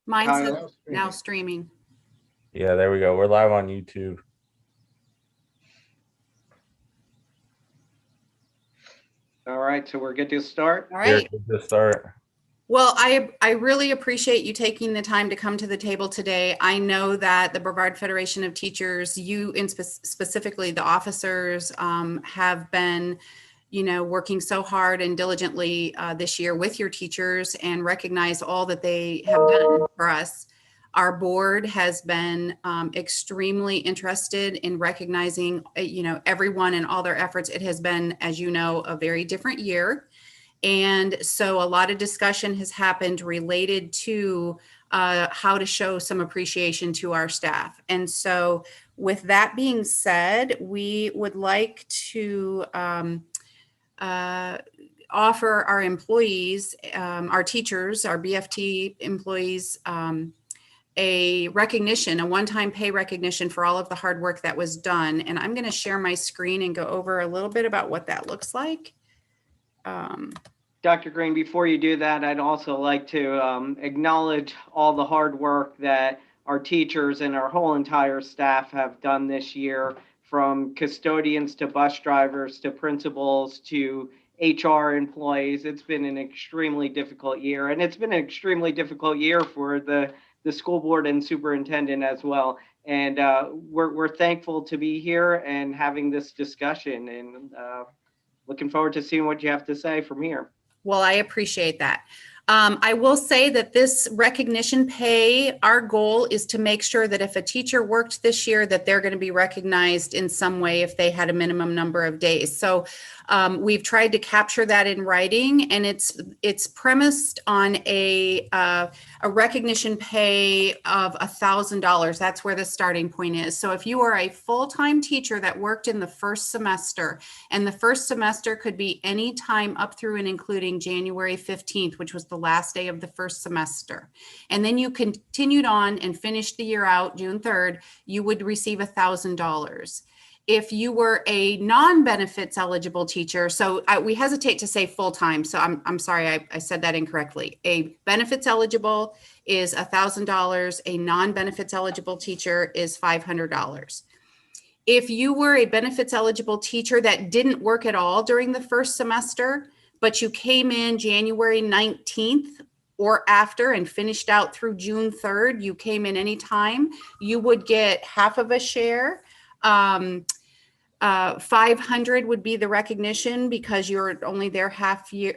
Mine says Kyle? now streaming. Yeah, there we go. We're live on YouTube. All right, so we're good to start? All right. Here, good to start. Well, I really appreciate you taking the time to come to the table today. I know that the Brevard Federation of Teachers, you in specifically the officers, have been, working so hard and diligently this year with your teachers and recognize all that they have done for us. Our board has been extremely interested in recognizing, everyone and all their efforts. It has been, as you know, a very different year. And so a lot of discussion has happened related to how to show some appreciation to our staff. And so with that being said, we would like to offer our employees, our teachers, our BFT employees, a recognition, a one-time pay recognition for all of the hard work that was done. And I'm going to share my screen and go over a little bit about what that looks like. Dr. Green, before you do that, I'd also like to acknowledge all the hard work that our teachers and our whole entire staff have done this year, from custodians to bus drivers to principals to HR employees. It's been an extremely difficult year, and it's been an extremely difficult year for the school board and superintendent as well. And we're thankful to be here and having this discussion, and looking forward to seeing what you have to say from here. Well, I appreciate that. I will say that this recognition pay, our goal is to make sure that if a teacher worked this year, that they're going to be recognized in some way if they had a minimum number of days. So we've tried to capture that in writing, and it's premised on a recognition pay of $1,000. That's where the starting point is. So if you are a full-time teacher that worked in the first semester, and the first semester could be any time up through and including January 15th, which was the last day of the first semester, and then you continued on and finished the year out June 3rd, you would receive $1,000. If you were a non-benefits eligible teacher, so we hesitate to say full-time, so I'm sorry, I said that incorrectly. A benefits eligible is $1,000. A non-benefits eligible teacher is $500. If you were a benefits eligible teacher that didn't work at all during the first semester, but you came in January 19th or after and finished out through June 3rd, you came in anytime, you would get half of a share. 500 would be the recognition because you're only there half year.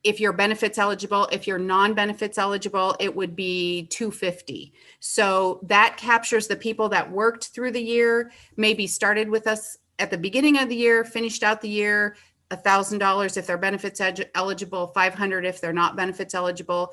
If you're benefits eligible, if you're non-benefits eligible, it would be 250. So that captures the people that worked through the year, maybe started with us at the beginning of the year, finished out the year, $1,000 if they're benefits eligible, 500 if they're not benefits eligible.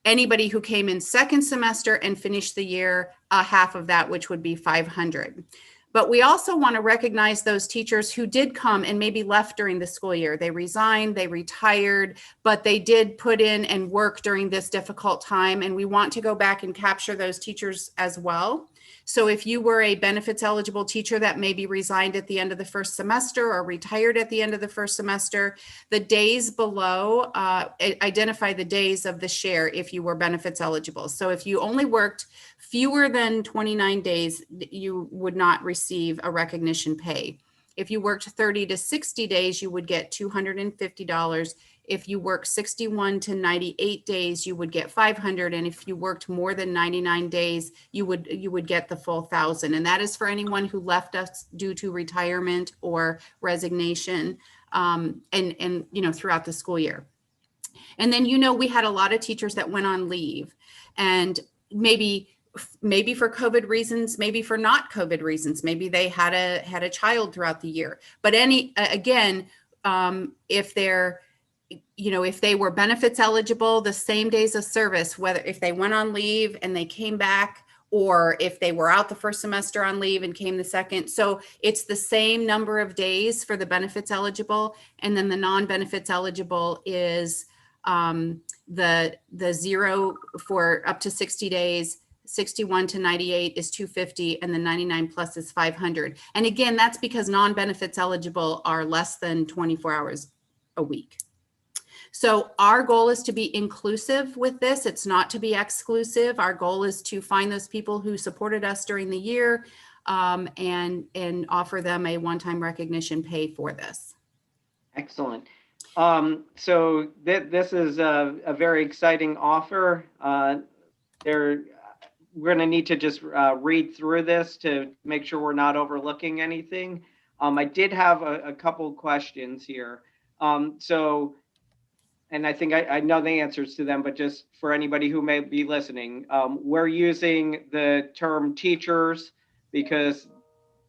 Anybody who came in second semester and finished the year, half of that, which would be 500. But we also want to recognize those teachers who did come and maybe left during the school year. They resigned, they retired, but they did put in and work during this difficult time. And we want to go back and capture those teachers as well. So if you were a benefits eligible teacher that maybe resigned at the end of the first semester or retired at the end of the first semester, the days below identify the days of the share if you were benefits eligible. So if you only worked fewer than 29 days, you would not receive a recognition pay. If you worked 30 to 60 days, you would get $250. If you work 61 to 98 days, you would get 500. And if you worked more than 99 days, you would get the full 1,000. And that is for anyone who left us due to retirement or resignation, and throughout the school year. And then, we had a lot of teachers that went on leave, and maybe for COVID reasons, maybe for not COVID reasons, maybe they had a child throughout the year. But if they were benefits eligible, the same days of service, whether if they went on leave and they came back, or if they were out the first semester on leave and came the second. So it's the same number of days for the benefits eligible. And then the non-benefits eligible is the 0 for up to 60 days, 61 to 98 is 250, and the 99 plus is 500. And again, that's because non-benefits eligible are less than 24 hours a week. So our goal is to be inclusive with this. It's not to be exclusive. Our goal is to find those people who supported us during the year and offer them a one-time recognition pay for this. Excellent. So this is a very exciting offer. We're going to need to just read through this to make sure we're not overlooking anything. I did have a couple questions here. And I think I know the answers to them, but just for anybody who may be listening, we're using the term teachers because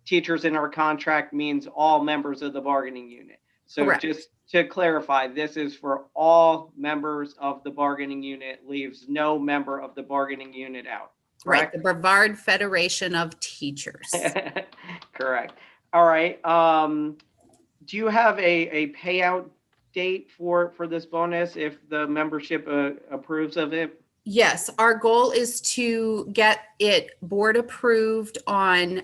teachers in our contract means all members of the bargaining unit. So Correct. just to clarify, this is for all members of the bargaining unit, leaves no member of the bargaining unit out. Right, Correct? the Brevard Federation of Teachers. Correct. All right. Do you have a payout date for this bonus if the membership approves of it? Yes, our goal is to get it board approved on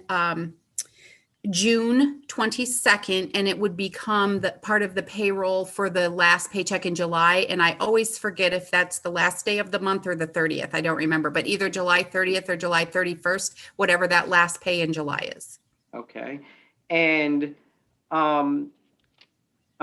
June 22nd, and it would become the part of the payroll for the last paycheck in July. And I always forget if that's the last day of the month or the 30th. I don't remember, but either July 30th or July 31st, whatever that last pay in July is. Okay. And I'm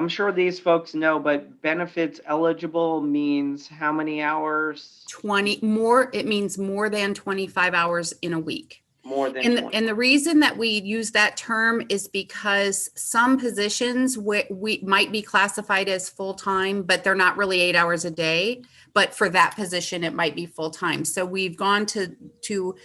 sure these folks know, but benefits eligible means how many hours? 20 more, it means more than 25 hours in a week. More than 20. And the reason that we use that term is because some positions we might be classified as full-time, but they're not really 8 hours a day. But for that position, it might be full-time. So we've gone to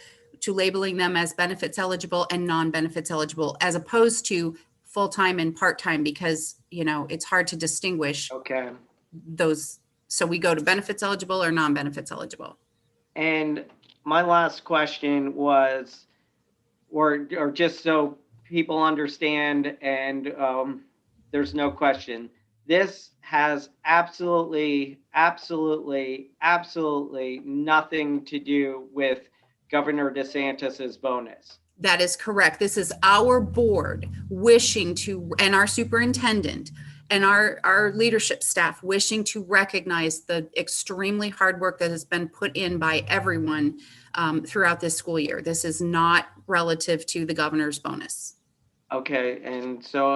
labeling them as benefits eligible and non-benefits eligible, as opposed to full-time and part-time, because, you know, it's hard to distinguish Okay. those. So we go to benefits eligible or non-benefits eligible. And my last question was, or just so people understand, and there's no question, this has absolutely nothing to do with Governor DeSantis's bonus. That is correct. This is our board wishing to, and our superintendent and our leadership staff wishing to recognize the extremely hard work that has been put in by everyone throughout this school year. This is not relative to the governor's bonus. Okay, and so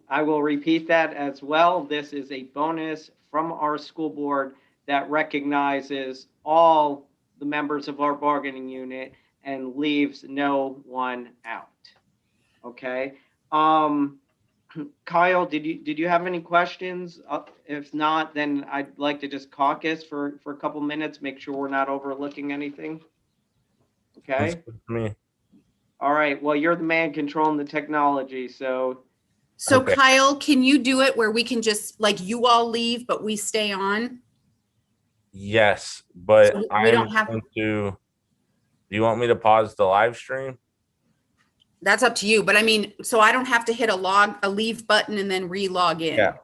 I will repeat that as well. This is a bonus from our school board that recognizes all the members of our bargaining unit and leaves no one out. Okay. Kyle, did you have any questions? If not, then I'd like to just caucus for a couple minutes, make sure we're not overlooking anything. Okay. That's good for me. All right. Well, you're the man controlling the technology, so. So Okay. Kyle, can you do it where we can just, like, you all leave, but we stay on? Yes, but So we I'm don't have- going to. Do you want me to pause the live stream? That's up to you. But I mean, so I don't have to hit a leave button and then re-log in. Yeah.